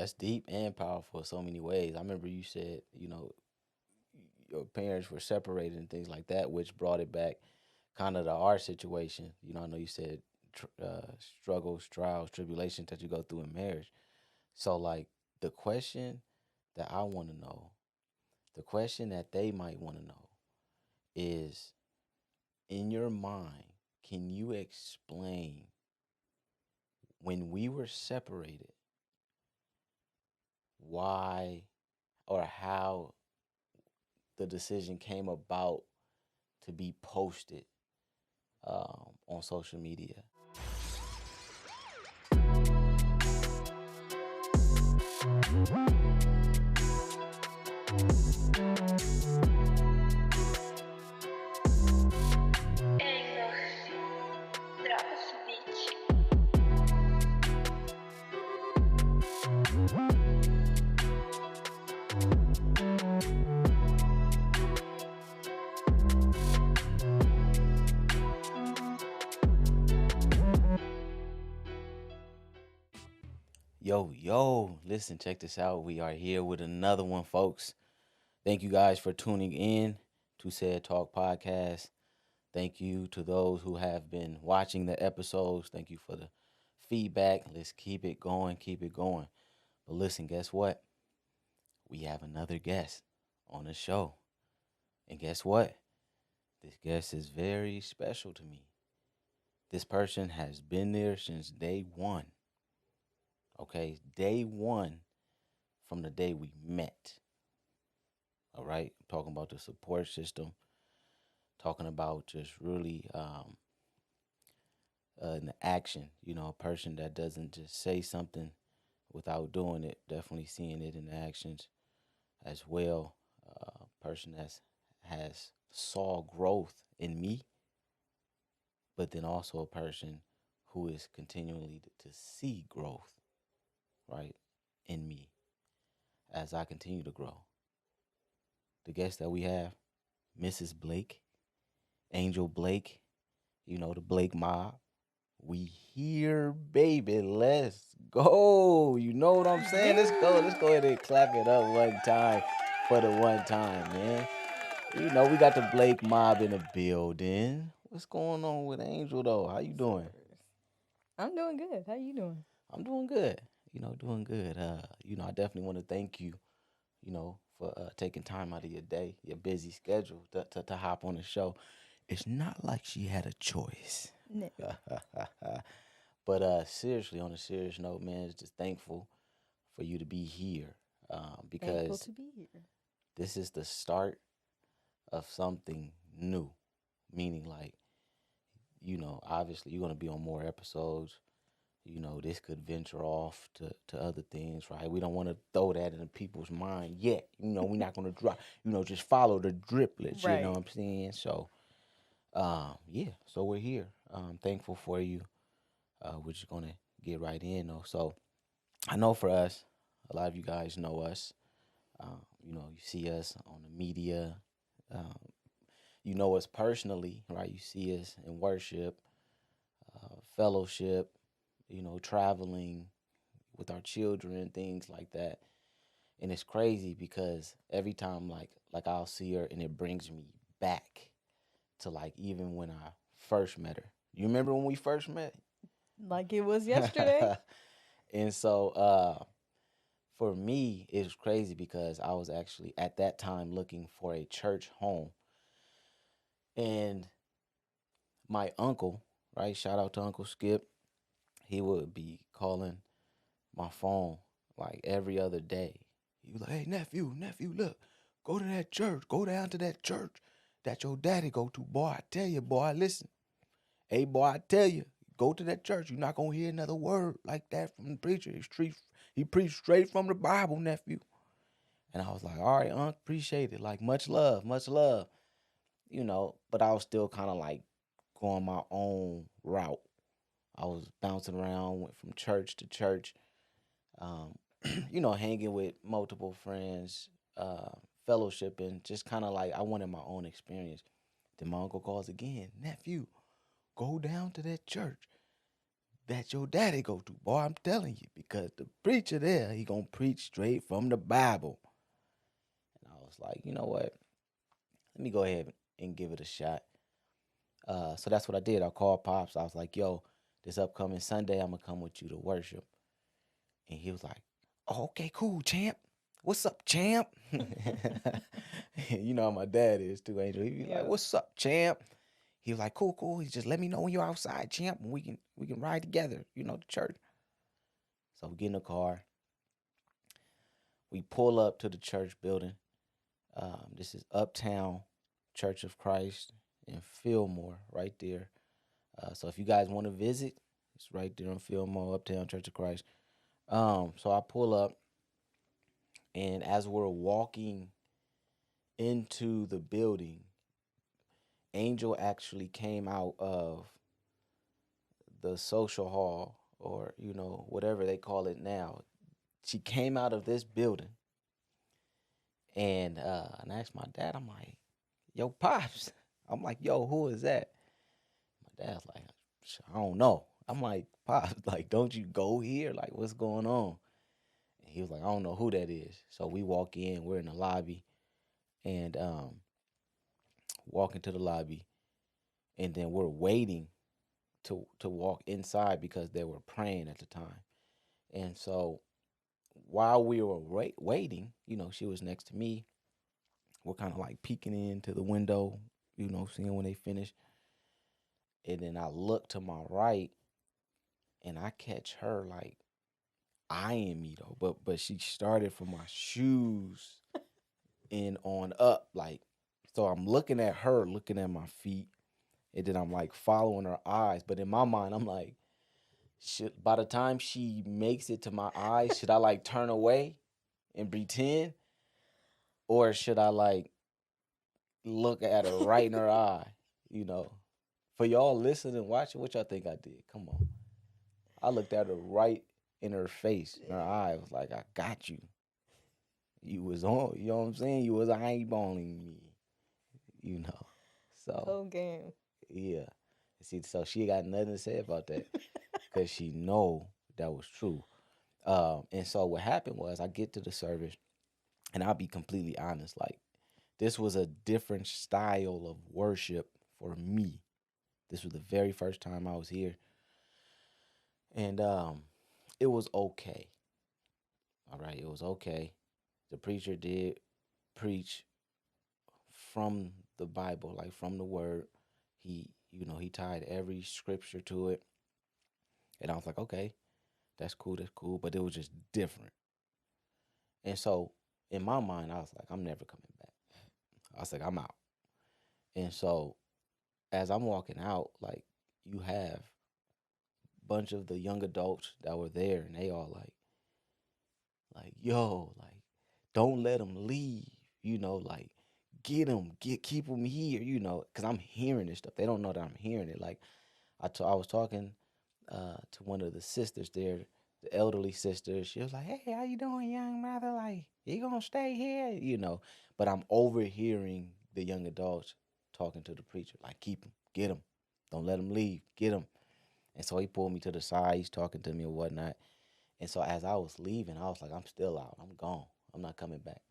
That's deep and powerful in so many ways. I remember you said, your parents were separated and things like that, which brought it back kind of to our situation. I know you said struggles, trials, tribulations that you go through in marriage. So, like, the question that I want to know, the question that they might want to know is, in your mind, can you explain when we were separated, why or how the decision came about to be posted on social media? Yo, yo, listen, check this out. We are here with another one, folks. Thank you guys for tuning in to Said Talk Podcast. Thank you to those who have been watching the episodes. Thank you for the feedback. Let's keep it going, keep it going. But listen, guess what? We have another guest on the show. And guess what? This guest is very special to me. This person has been there since day one. Okay, day one from the day we met. All right, I'm talking about the support system, talking about just really an action, a person that doesn't just say something without doing it, definitely seeing it in actions as well. Person that has saw growth in me, but then also a person who is continually to see growth, right, in me as I continue to grow. The guest that we have, Mrs. Blake, Angel Blake, the Blakemob. We here, baby. Let's go. You know what I'm saying? Let's go. Let's go ahead and clap it up one time for the one time, man. We got the Blake mob in the building. What's going on with Angel though? How you doing? I'm doing good. How you doing? I'm doing good. Doing good. I definitely want to thank you, for taking time out of your day, your busy schedule to hop on the show. It's not like she had a choice. No. But seriously, on a serious note, man, it's just thankful for you to be here Thankful because to be here. this is the start of something new. Meaning, like, obviously you're going to be on more episodes. This could venture off to other things, right? We don't want to throw that in people's mind yet. We're not going to drop, just follow the driplets, you know Right. what I'm saying? So, yeah, so we're here. Thankful for you. We're just going to get right in, though. So, I know for us, a lot of you guys know us. You see us on the media. Um, you know us personally, right? You see us in worship, fellowship, traveling with our children, things like that. And it's crazy because every time, like I'll see her, and it brings me back to like even when I first met her. You remember when we first met? Like it was yesterday. And so for me, it was crazy because I was actually at that time looking for a church home. And my uncle, right? Shout out to Uncle Skip. He would be calling my phone like every other day. He was like, "Hey, nephew, look, go to that church. Go down to that church that your daddy go to. Boy, I tell you, boy, listen. Hey, boy, I tell you, go to that church. You're not going to hear another word like that from the preacher. He preached straight from the Bible, nephew." And I was like, "All right, Unc, appreciate it. Like, much love, much love." But I was still kind of like going my own route. I was bouncing around, went from church to church, um, hanging with multiple friends, uh, fellowshipping, just kind of like I wanted my own experience. Then my uncle calls again, "Nephew, go down to that church. that your daddy go to, boy. I'm telling you, because the preacher there, he gonna preach straight from the Bible. And I was like, you know what? Let me go ahead and give it a shot. So that's what I did. I called Pops. I was like, yo, this upcoming Sunday, I'm gonna come with you to worship. And he was like, oh, okay, cool, champ. What's up, champ? You know how my dad is too, Angel. He be like, Yeah. what's up, champ? He was like, cool, cool. He just let me know when you're outside, champ, and we can ride together, to church. So we get in the car. We pull up to the church building. This is Uptown Church of Christ in Fillmore, right there. So if you guys want to visit, it's right there in Fillmore, Uptown Church of Christ. So I pull up, and as we're walking into the building, Angel actually came out of the social hall, or whatever they call it now. She came out of this building, and I asked my dad. I'm like, "Yo, pops." I'm like, "Yo, who is that?" My dad's like, "I don't know." I'm like, "Pops, like, don't you go here? Like, what's going on?" And he was like, "I don't know who that is." So we walk in. We're in the lobby, and walk into the lobby, and then we're waiting to walk inside because they were praying at the time. And so while we were waiting, she was next to me. We're kind of like peeking into the window, seeing when they finish. And then I look to my right, and I catch her like eyeing me though, but she started from my shoes and on up, like. So I'm looking at her, looking at my feet, and then I'm like following her eyes. But in my mind, I'm like, by the time she makes it to my eyes, should I like turn away and pretend, or should I like look at her right in her eye? You know, for y'all listening and watching, what y'all think I did? Come on, I looked at her right in her face, in her eye. I was like, I got you. You was on. You know what I'm saying? You was eyeballing me. You know, so Whole game. yeah. See, so she got nothing to say about that because she know that was true. And so what happened was I get to the service, and I'll be completely honest, like this was a different style of worship for me. This was the very first time I was here, and it was okay. All right, it was okay. The preacher did preach from the Bible, like from the Word. He tied every scripture to it, and I was like, okay, that's cool. But it was just different, and so in my mind, I was like, I'm never coming back. I was like, I'm out. And so as I'm walking out, like you have a bunch of the young adults that were there, and they all like, yo, like, don't let them leave, like, get them, keep them here, because I'm hearing this stuff. They don't know that I'm hearing it. Like, I was talking to one of the sisters there, the elderly sister. She was like, hey, how you doing, young mother? Like, you gonna stay here, But I'm overhearing the young adults talking to the preacher, like, keep them, get them, don't let them leave, get them. And so he pulled me to the side. He's talking to me and whatnot. And so as I was leaving, I was like, I'm still out. I'm gone. I'm not coming back.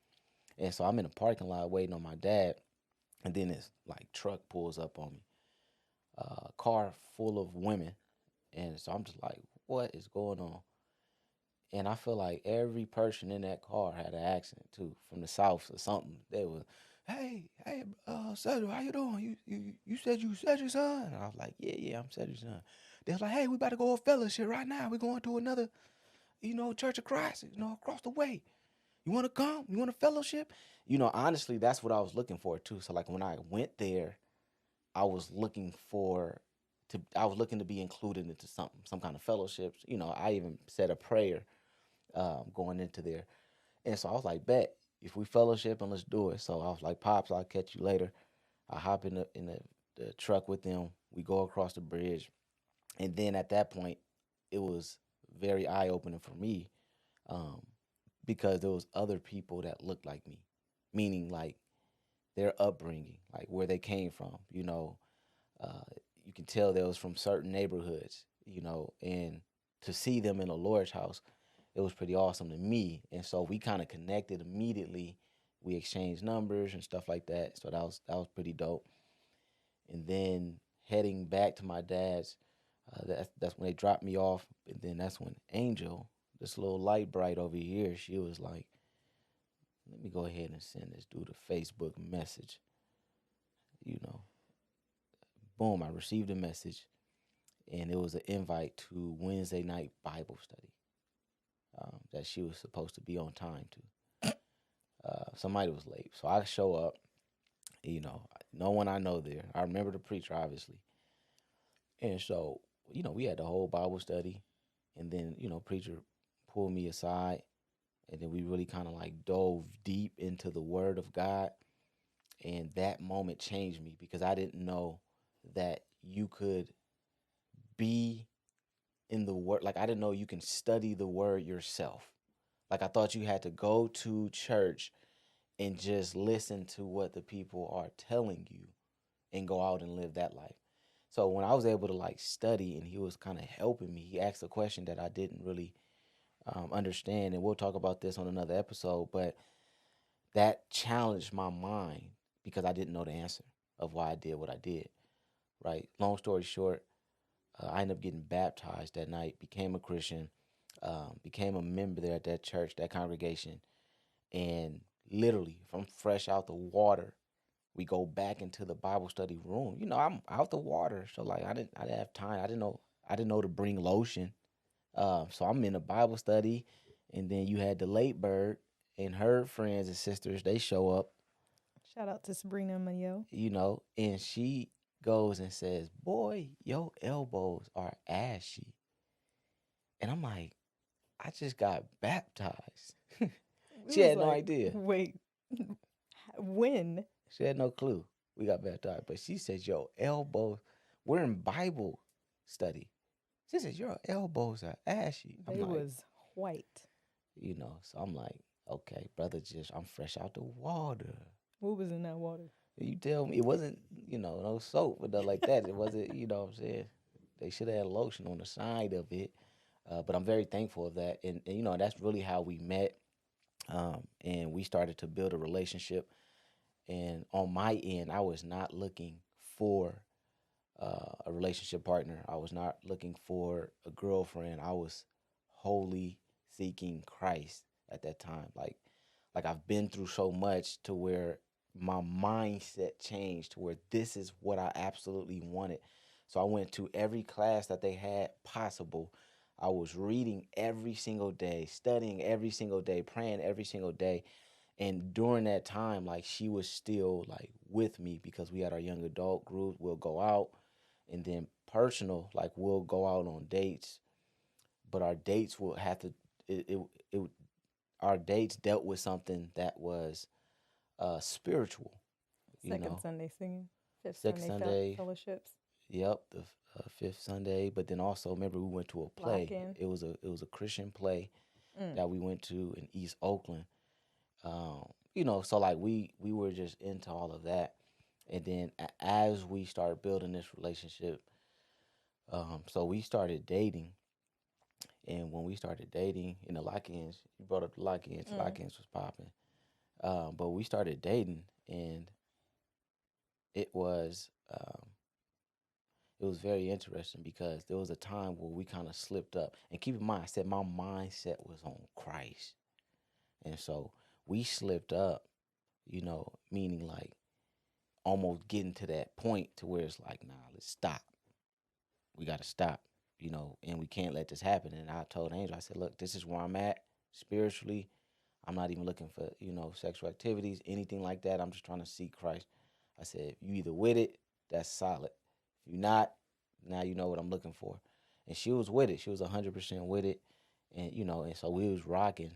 And so I'm in the parking lot waiting on my dad. And then this like truck pulls up on me, a car full of women. And so I'm just like, what is going on? And I feel like every person in that car had an accent too, from the south or something. They were, hey, Cedric, how you doing? You said you Cedric's son? And I was like, yeah, I'm Cedric's son. They was like, hey, we about to go to fellowship right now. We're going to another, Church of Christ, across the way. You want to come? You want a fellowship? Honestly, that's what I was looking for too. So like when I went there, I was looking to be included into something, some kind of fellowships. I even said a prayer going into there. And so I was like, bet, if we fellowship and let's do it. So I was like, Pops, I'll catch you later. I hop in the truck with them. We go across the bridge. And then at that point, it was very eye opening for me, um, because there was other people that looked like me, meaning like their upbringing, like where they came from. Uh, you can tell they was from certain neighborhoods. and to see them in the Lord's house, it was pretty awesome to me. And so we kind of connected immediately. We exchanged numbers and stuff like that. So that was pretty dope. And then heading back to my dad's, that's when they dropped me off. And then that's when Angel, this little light bright over here, she was like, "Let me go ahead and send this dude a Facebook message." You know, boom, I received a message, and it was an invite to Wednesday night Bible study that she was supposed to be on time to. Somebody was late, so I show up. No one I know there. I remember the preacher, obviously. And so, we had the whole Bible study. And then, preacher pulled me aside. And then we really kind of like dove deep into the word of God. And that moment changed me because I didn't know that you could be in the word. Like, I didn't know you can study the word yourself. Like, I thought you had to go to church and just listen to what the people are telling you and go out and live that life. So when I was able to like study and he was kind of helping me, he asked a question that I didn't really understand. And we'll talk about this on another episode, but that challenged my mind because I didn't know the answer of why I did what I did. Right. Long story short, I ended up getting baptized that night, became a Christian, became a member there at that church, that congregation. And literally, if I'm fresh out the water, we go back into the Bible study room. I'm out the water, so like I didn't have time. I didn't know to bring lotion. So I'm in the Bible study, and then you had the late bird and her friends and sisters. They show up, Shout out to Sabrina and Mayo. and she goes and says, "Boy, your elbows are ashy," and I'm like, "I just got baptized." It She was had no like, idea. wait, when? She had no clue we got baptized. But she says, "Yo, elbows." We're in Bible study. She says, "Your elbows are ashy." I'm They like, was white. so I'm like, okay, brother, I'm fresh out the water. What was in that water? You tell me it wasn't, no soap or nothing like that. It wasn't, what I'm saying? They should have had lotion on the side of it. But I'm very thankful of that. And that's really how we met. And we started to build a relationship. And on my end, I was not looking for a relationship partner. I was not looking for a girlfriend. I was wholly seeking Christ at that time. Like I've been through so much to where my mindset changed to where this is what I absolutely wanted. So I went to every class that they had possible. I was reading every single day, studying every single day, praying every single day. And during that time, like she was still like with me because we had our young adult group. We'll go out, and then personal, like we'll go out on dates, but our dates will have to it our dates dealt with something that was spiritual, you Second know. Sunday singing, fifth Sixth Sunday Sunday, fellowships, yep, the fifth Sunday. But then also, remember we went to a lock play. in. It was a Christian play Mm. that we went to in East Oakland. So like we were just into all of that, and then as we started building this relationship, so we started dating. And when we started dating in the lock-ins, you brought up the lock-ins. The Mm. lock-ins was popping. But we started dating, and it was it was very interesting because there was a time where we kind of slipped up. And keep in mind, I said my mindset was on Christ, and so we slipped up. Meaning like almost getting to that point to where it's like, nah, let's stop. We got to stop. And we can't let this happen. And I told Angel, I said, look, this is where I'm at spiritually. I'm not even looking for, sexual activities, anything like that. I'm just trying to seek Christ. I said, if you either with it, that's solid. If you're not, now you know what I'm looking for. And she was with it. She was 100% with it. And so we was rocking,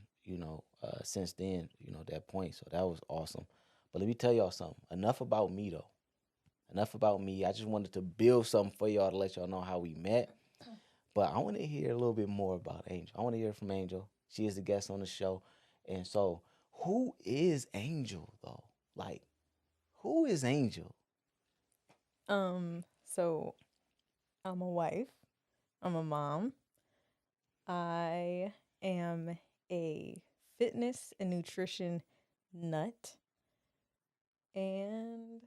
since then, that point. So that was awesome. But let me tell y'all something. Enough about me, though. Enough about me. I just wanted to build something for y'all to let y'all know how we met. But I want to hear a little bit more about Angel. I want to hear from Angel. She is the guest on the show. And so, who is Angel, though? Like, who is Angel? So I'm a wife. I'm a mom. I am a fitness and nutrition nut. And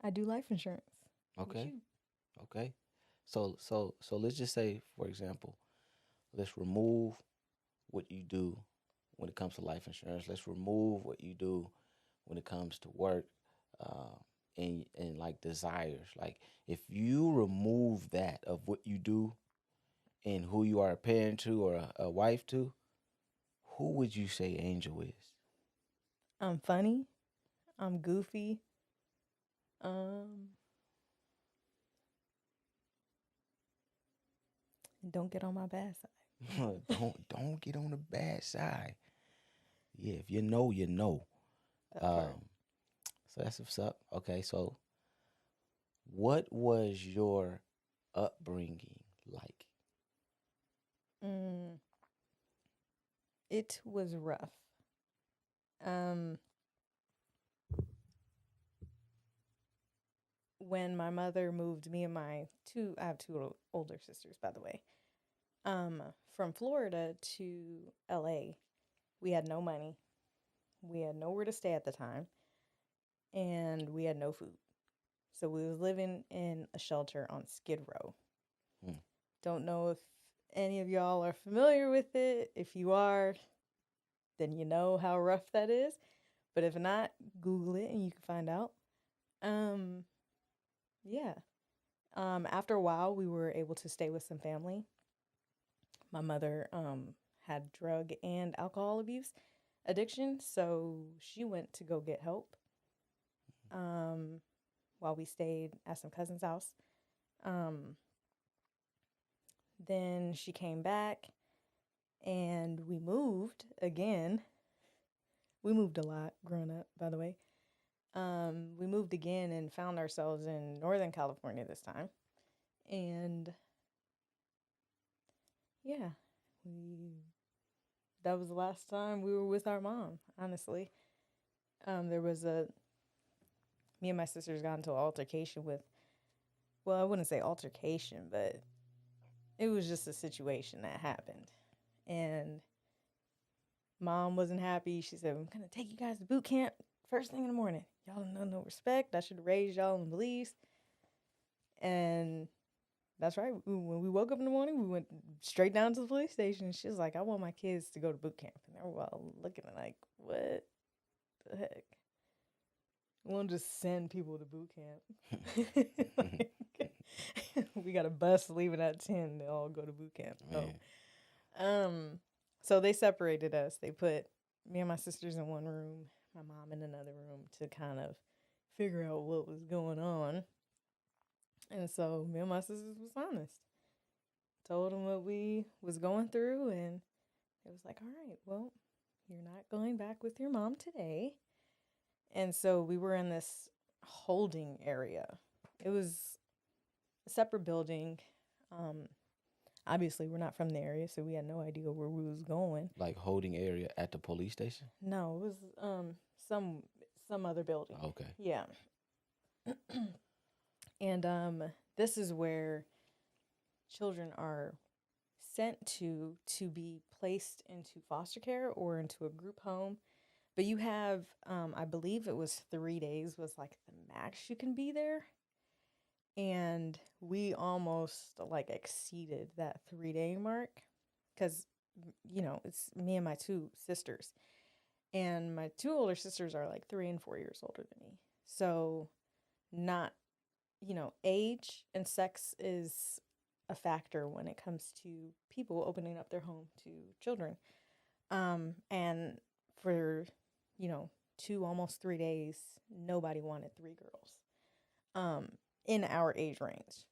I do life insurance. What Okay. you? Okay. So let's just say, for example, let's remove what you do when it comes to life insurance. Let's remove what you do when it comes to work, uh, and like desires. Like if you remove that of what you do and who you are a parent to or a wife to, who would you say Angel is? I'm funny. I'm goofy. Um, and don't get on my bad side. Don't get on the bad side. Yeah, if you know, you know. That part. Um, so that's what's up. Okay, so what was your upbringing like? Mm, it was rough. Um, when my mother moved me and my I have two older sisters, by the way, from Florida to LA, we had no money. We had nowhere to stay at the time, and we had no food. So we was living in a shelter on Skid Row. Hmm. Don't know if any of y'all are familiar with it. If you are, then you know how rough that is. But if not, Google it and you can find out. Um, yeah. After a while, we were able to stay with some family. My mother had drug and alcohol abuse addiction, so she went to go get help. Um, while we stayed at some cousin's house. Um, then she came back and we moved again. We moved a lot growing up, by the way. We moved again and found ourselves in Northern California this time. And yeah, we that was the last time we were with our mom, honestly. There was me and my sisters got into an altercation with, well, I wouldn't say altercation, but it was just a situation that happened. And mom wasn't happy. She said, I'm going to take you guys to boot camp first thing in the morning. Y'all don't know no respect. I should have raised y'all in beliefs. And that's right. When we woke up in the morning, we went straight down to the police station. She was like, I want my kids to go to boot camp. And they were all looking at like, what the heck? We won't just send people to boot camp. Like, we got a bus leaving at 10. They all go to boot camp. Man. So they separated us. They put me and my sisters in one room, my mom in another room to kind of figure out what was going on. And so me and my sisters was honest. Told them what we was going through, and it was like, all right, well, you're not going back with your mom today. And so we were in this holding area. It was a separate building. Obviously, we're not from the area, so we had no idea where we was going. Like holding area at the police station? No, it was some other building. Okay. Yeah. And this is where children are sent to be placed into foster care or into a group home. But you have I believe it was 3 days was like the max you can be there. And we almost like exceeded that 3 day mark because, it's me and my two sisters. And my two older sisters are like 3 and 4 years older than me. So, not, age and sex is a factor when it comes to people opening up their home to children. And for, 2 almost 3 days, nobody wanted 3 girls in our age range.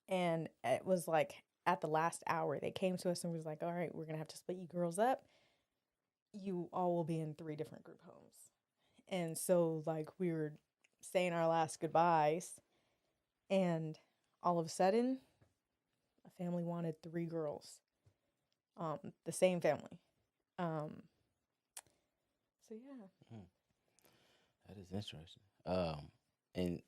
And it was like at the last hour, they came to us and was like, all right, we're going to have to split you girls up. You all will be in 3 different group homes. And so, like, we were saying our last goodbyes, and all of a sudden, a family wanted 3 girls. The same family. So yeah. Mm, that is interesting. And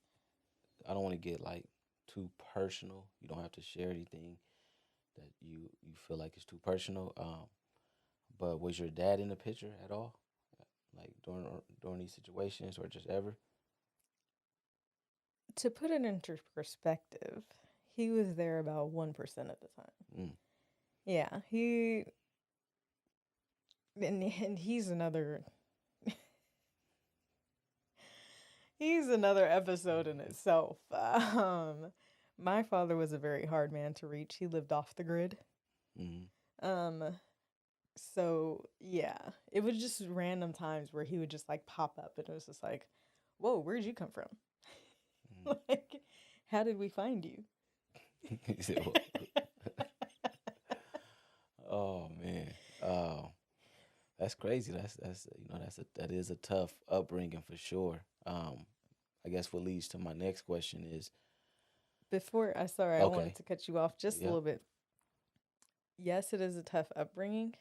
I don't want to get like too personal. You don't have to share anything that you feel like is too personal. But was your dad in the picture at all, like during these situations, or just ever? To put it into perspective, he was there about 1% of the time. Mm. Yeah, and he's another episode in itself. My father was a very hard man to reach. He lived off the grid. Mm-hmm. Um, so yeah, it was just random times where he would just like pop up, and it was just like, "Whoa, where'd you come from? Like, how did we find you?" He said, well, oh man, oh, that's crazy. That's that is a tough upbringing for sure. I guess what leads to my next question is Before I sorry, I wanted okay, to cut you off just a yeah, little bit. Yes, it is a tough upbringing,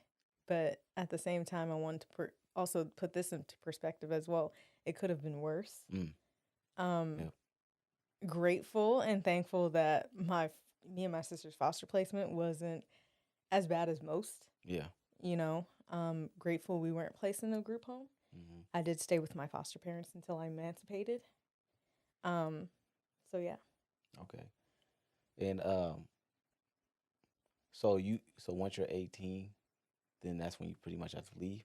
but at the same time, I wanted to also put this into perspective as well. It could have been worse. mm, Um, yeah, Grateful and thankful that me and my sister's foster placement wasn't as bad as most. yeah, You know, grateful we weren't placed in a group home. hmm, I did stay with my foster parents until I emancipated. Um, so yeah. okay, and so once you're 18, then that's when you pretty much have to leave.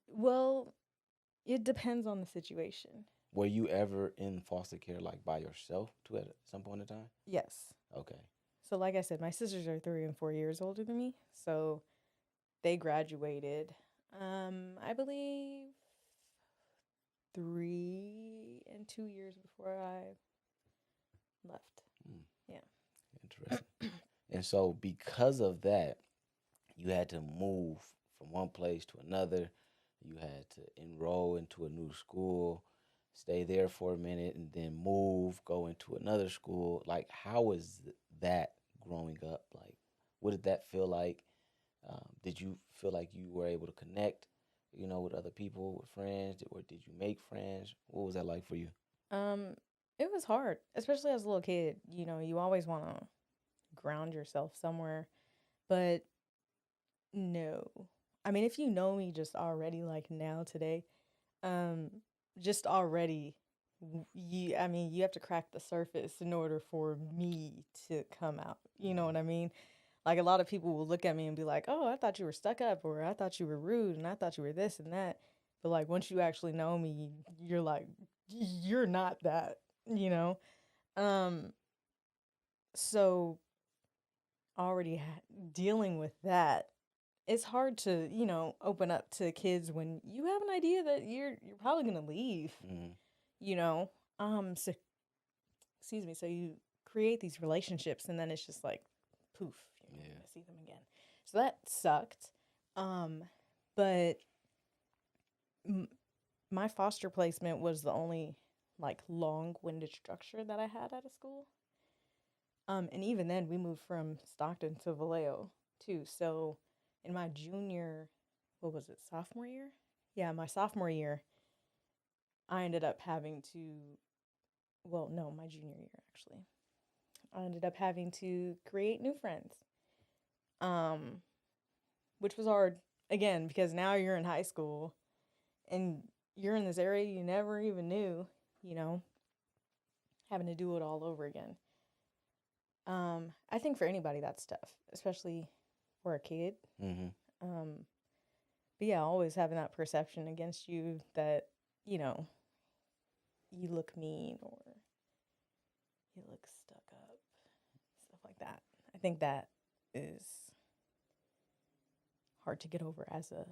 Well, it depends on the situation. Were you ever in foster care like by yourself too at some point in time? Yes. Okay. So, like I said, my sisters are 3 and 4 years older than me. So they graduated, I believe 3 and 2 years before I left. Mm, Yeah. interesting. And so because of that, you had to move from one place to another. You had to enroll into a new school, stay there for a minute, and then move, go into another school. Like, how was that growing up? Like, what did that feel like? Did you feel like you were able to connect, with other people, with friends, or did you make friends? What was that like for you? Um, it was hard, especially as a little kid. You know, you always want to ground yourself somewhere, but no. I mean, if you know me just already, like now today, um, just already, I mean, you have to crack the surface in order for me to come out. You know Mm, what I mean? Like a lot of people will look at me and be like, "Oh, I thought you were stuck up," or "I thought you were rude," and "I thought you were this and that." But like once you actually know me, you're like, you're not that. You know. Um. So already dealing with that, it's hard to open up to kids when you have an idea that you're probably gonna leave. mm, You know. So excuse me. So you create these relationships, and then it's just like, poof, you're never yeah. gonna see them again. So that sucked. Um, but m- my foster placement was the only like long-winded structure that I had at a school. And even then, we moved from Stockton to Vallejo too. So in my junior, what was it, sophomore year? Yeah, my sophomore year, I ended up having to, well, no, my junior year actually. I ended up having to create new friends, um, which was hard again because now you're in high school and you're in this area you never even knew, you know, having to do it all over again. I think for anybody that's tough, especially for a kid. Hmm. Um, but yeah, always having that perception against you that, you know, you look mean or you look stuck up, stuff like that. I think that is hard to get over as a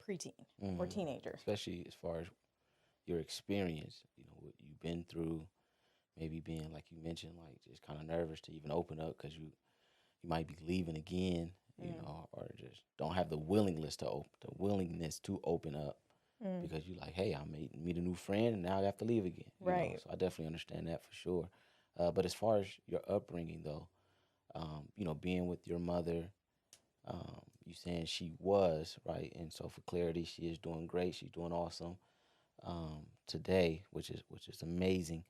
preteen or Hmm. teenager. Especially as far as your experience, what you've been through, maybe being like you mentioned, like just kind of nervous to even open up because you might be leaving again, Mm, or just don't have the willingness to open up mm, because you like, hey, I made meet a new friend and now I have to leave again. right. So I definitely understand that for sure. But as far as your upbringing though, being with your mother, you saying she was right, and so for clarity, she is doing great. She's doing awesome today, which is amazing.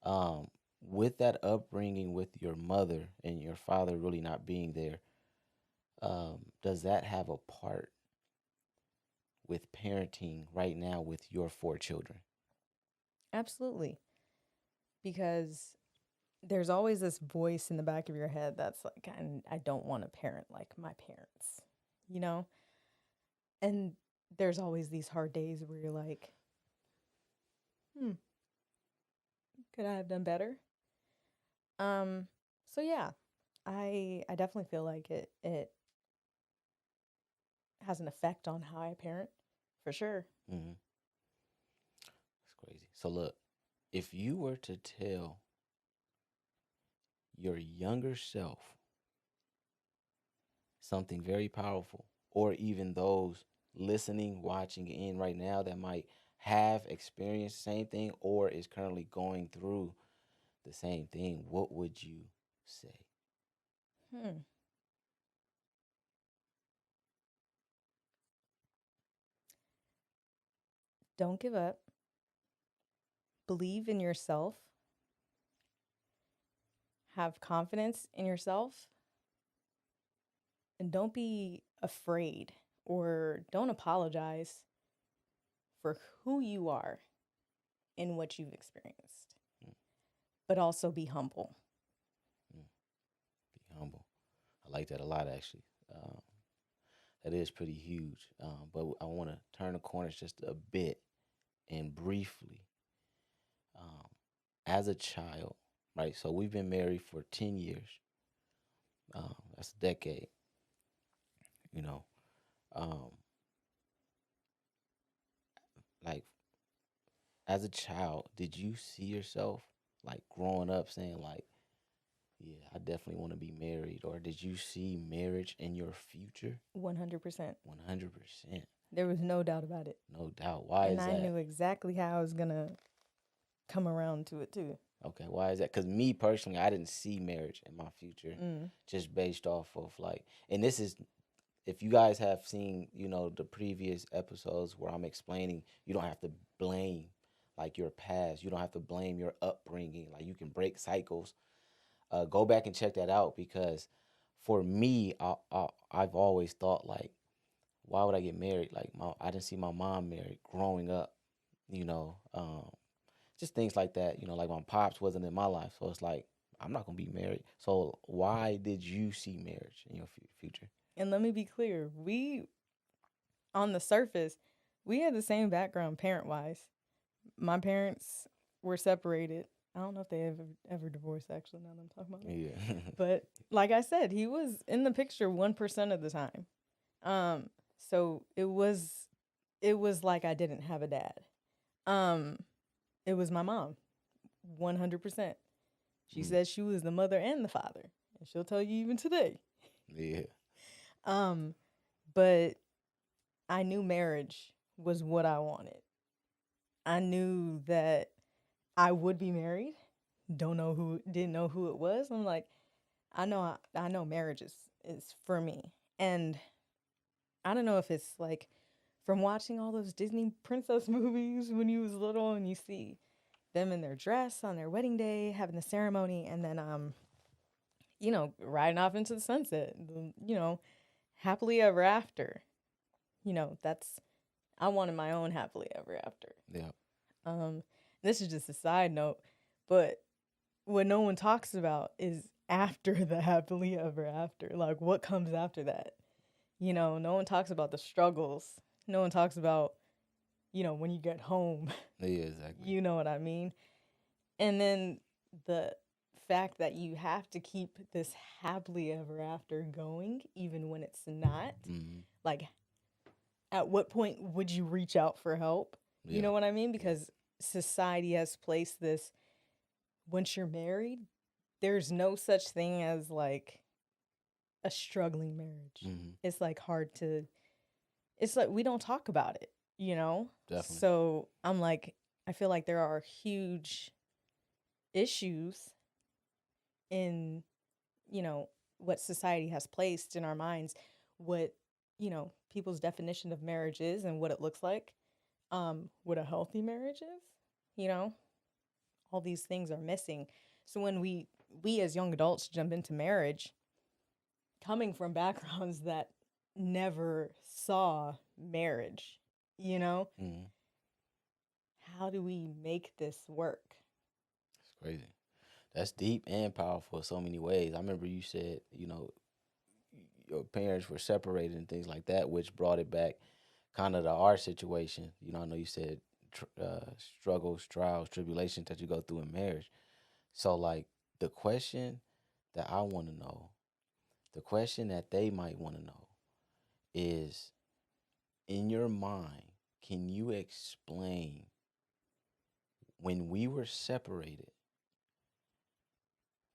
Um, with that upbringing with your mother and your father really not being there, does that have a part with parenting right now with your four children? Absolutely. Because there's always this voice in the back of your head that's like, I don't want to parent like my parents, you know? And there's always these hard days where you're like, hmm, could I have done better? Um, so yeah, I definitely feel like it has an effect on how I parent, for sure. Hmm. That's crazy. So look, if you were to tell your younger self something very powerful, or even those listening, watching in right now that might have experienced the same thing or is currently going through the same thing, what would you say? Hmm. Don't give up. Believe in yourself. Have confidence in yourself. And don't be afraid or don't apologize for who you are and what you've experienced. Mm, But also be humble. mm. Be humble. I like that a lot, actually. That is pretty huge. But I want to turn the corners just a bit and briefly. Um, as a child, right? So we've been married for 10 years. That's a decade, you know. Um, like, as a child, did you see yourself like growing up saying, like, yeah, I definitely want to be married? Or did you see marriage in your future? 100%. 100%. There was no doubt about it. No doubt. Why And is I that? knew exactly how I was going to come around to it too. Okay, why is that? Because me personally, I didn't see marriage in my future Mm. just based off of like, and this is, if you guys have seen, the previous episodes where I'm explaining, you don't have to blame like your past. You don't have to blame your upbringing. Like you can break cycles. Go back and check that out because for me, I've always thought like, why would I get married? Like I didn't see my mom married growing up. You know, just things like that. Like my pops wasn't in my life, so it's like I'm not gonna be married. So why did you see marriage in your future? And let me be clear, on the surface, we had the same background parent wise. My parents were separated. I don't know if they ever divorced actually now that I'm talking about it. Yeah. But like I said, he was in the picture 1% of the time. Um so it was like I didn't have a dad. Um it was my mom. 100%. She Mm, said she was the mother and the father. And she'll tell you even today. yeah. Um but I knew marriage was what I wanted. I knew that I would be married. Didn't know who it was. I'm like, I know marriage is for me. And I don't know if it's like from watching all those Disney princess movies when you was little and you see them in their dress on their wedding day, having the ceremony, and then riding off into the sunset, happily ever after. That's I wanted my own happily ever after. Yeah. Um, this is just a side note, but what no one talks about is after the happily ever after. Like what comes after that? No one talks about the struggles. No one talks about, when you get home. Yeah, exactly. You know what I mean? And then the fact that you have to keep this happily ever after going, even when it's not. Hmm. Like, at what point would you reach out for help? You Yeah. know what I mean? Yeah. Because society has placed this once you're married, there's no such thing as like a struggling marriage. Hmm. It's like it's like we don't talk about it? Definitely. So I'm like, I feel like there are huge issues in, what society has placed in our minds, what, people's definition of marriage is and what it looks like, what a healthy marriage is, you know, all these things are missing. So when we as young adults jump into marriage, coming from backgrounds that never saw marriage, you know, Mm-hmm. how do we make this work? It's crazy. That's deep and powerful in so many ways. I remember you said, your parents were separated and things like that, which brought it back kind of to our situation. I know you said struggles, trials, tribulations that you go through in marriage. So, like, the question that I want to know, the question that they might want to know is, in your mind, can you explain when we were separated,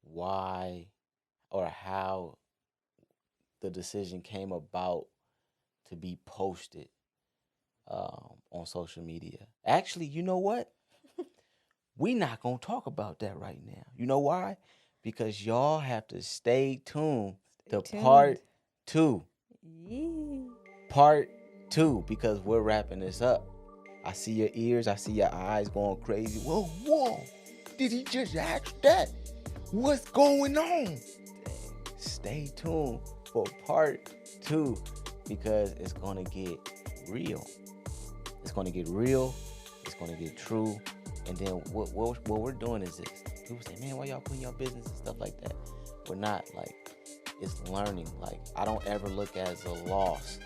why or how the decision came about to be posted on social media? Actually, you know what? We not gonna talk about that right now. You know why? Because y'all have to stay tuned Stay to tuned. part two. Yee. Part two, because we're wrapping this up. I see your ears, I see your eyes going crazy. Whoa, did he just ask that? What's going on? Stay tuned for part two, because it's gonna get real. It's gonna get real. It's gonna get true. And then what we're doing is this. People say, man, why y'all putting your business and stuff like that? We're not. Like, it's learning. Like, I don't ever look as a loss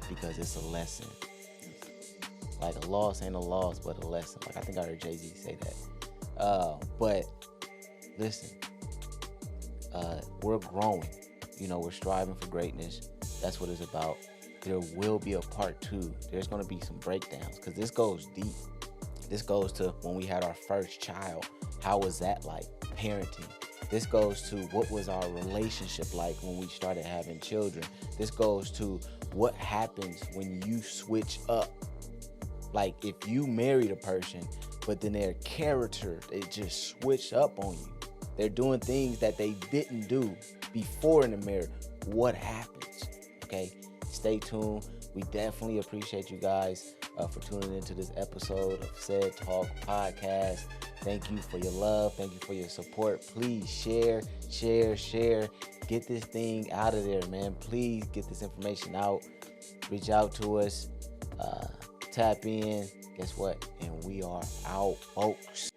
because it's a lesson. Like, a loss ain't a loss, but a lesson. Like, I think I heard Jay-Z say that. But listen, we're growing. We're striving for greatness. That's what it's about. There will be a part two. There's going to be some breakdowns, because this goes deep. This goes to when we had our first child. How was that like? Parenting. This goes to what was our relationship like when we started having children. This goes to what happens when you switch up. Like, if you married a person, but then their character, they just switch up on you. They're doing things that they didn't do before in the marriage. What happens? Okay, stay tuned. We definitely appreciate you guys for tuning into this episode of Said Talk Podcast. Thank you for your love. Thank you for your support. Please share. Get this thing out of there, man. Please get this information out. Reach out to us. Tap in. Guess what? And we are out, folks.